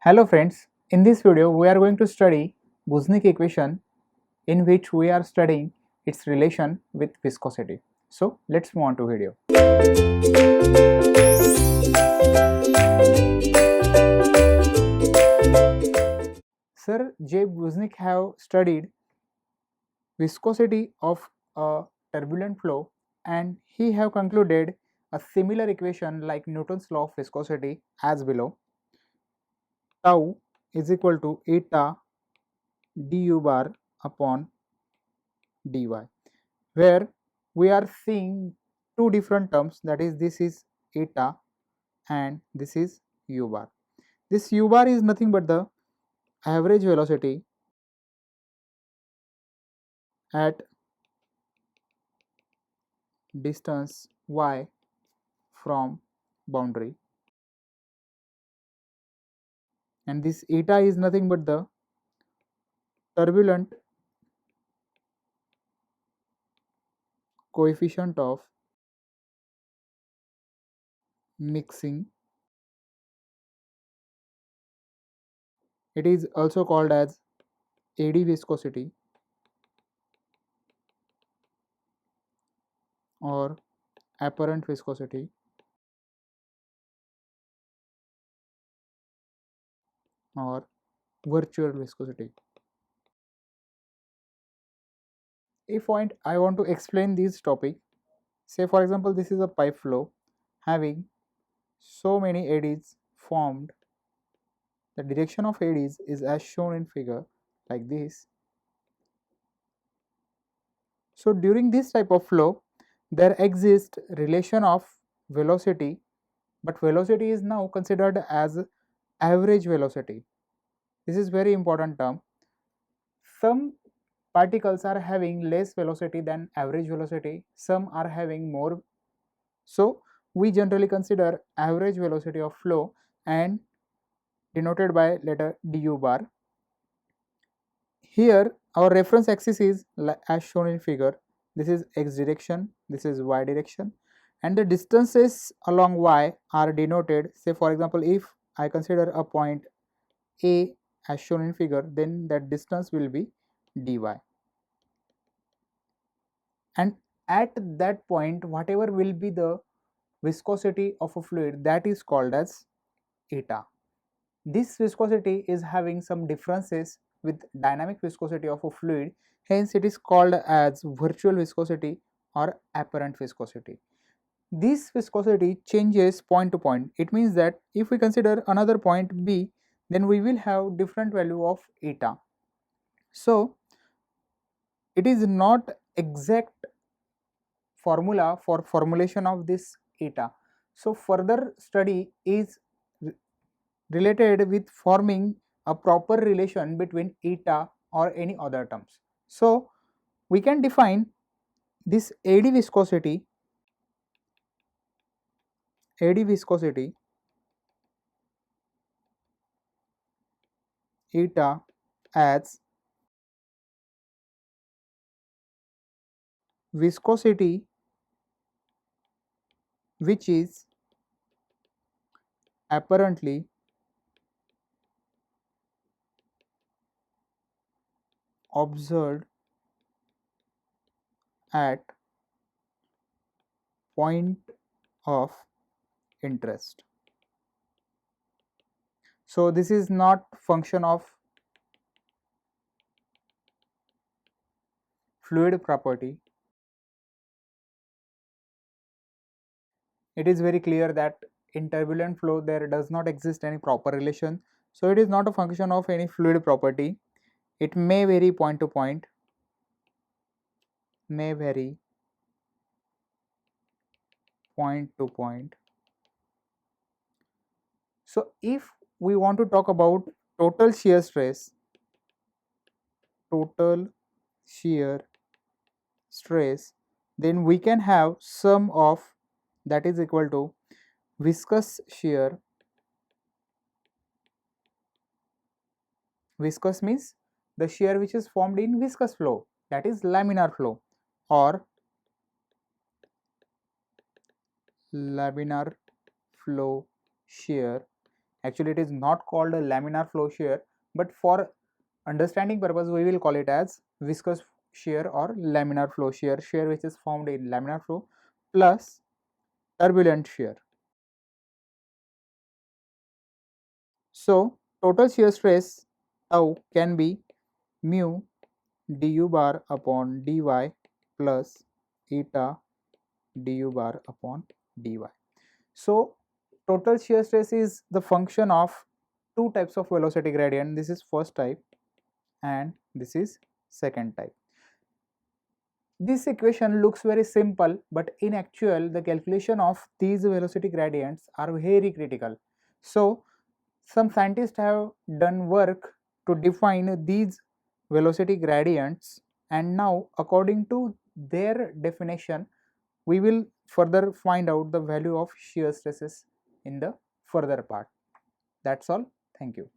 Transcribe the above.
Hello friends, in this video we are going to study Boussinesq equation in which we are studying its relation with viscosity. So let's move on to video. Sir J. Boussinesq have studied viscosity of a turbulent flow and he have concluded a similar equation like Newton's law of viscosity as below. Tau is equal to eta du bar upon dy, where we are seeing two different terms, that is this is eta and this is u bar. This u bar is nothing but the average velocity at distance y from boundary, and this eta is nothing but the turbulent coefficient of mixing. It is also called as eddy viscosity or apparent viscosity or virtual viscosity. If I want to explain this topic, say for example this is a pipe flow having so many eddies formed. The direction of eddies is as shown in figure like this. So during this type of flow there exists relation of velocity, but velocity is now considered as average velocity. This is very important term. Some particles are having less velocity than average velocity, some are having more. So we generally consider average velocity of flow and denoted by letter du bar. Here our reference axis is as shown in figure. This is x direction, this is y direction, and the distances along y are denoted. Say for example, if I consider a point A as shown in figure, then that distance will be dy, and at that point whatever will be the viscosity of a fluid, that is called as eta. This viscosity is having some differences with dynamic viscosity of a fluid, hence it is called as virtual viscosity or apparent viscosity. This viscosity changes point to point. It means that if we consider another point B, then we will have different value of eta. So it is not exact formula for formulation of this eta. So further study is related with forming a proper relation between eta or any other terms. So we can define this eddy viscosity eta as viscosity which is apparently observed at point of interest. So this is not function of fluid property. It is very clear that in turbulent flow there does not exist any proper relation, so it is not a function of any fluid property. It may vary point to point, So if we want to talk about total shear stress, then we can have sum of that is equal to viscous shear. Viscous means the shear which is formed in viscous flow, that is laminar flow or laminar flow shear, Actually it is not called a laminar flow shear, but for understanding purpose we will call it as viscous shear or laminar flow shear, shear which is found in laminar flow plus turbulent shear. So total shear stress tau can be mu du bar upon dy plus eta du bar upon dy. So total shear stress is the function of two types of velocity gradient. This is first type and this is second type. This equation looks very simple, but in actual the calculation of these velocity gradients are very critical. So some scientists have done work to define these velocity gradients, and now according to their definition we will further find out the value of shear stresses in the further part. That's all. Thank you.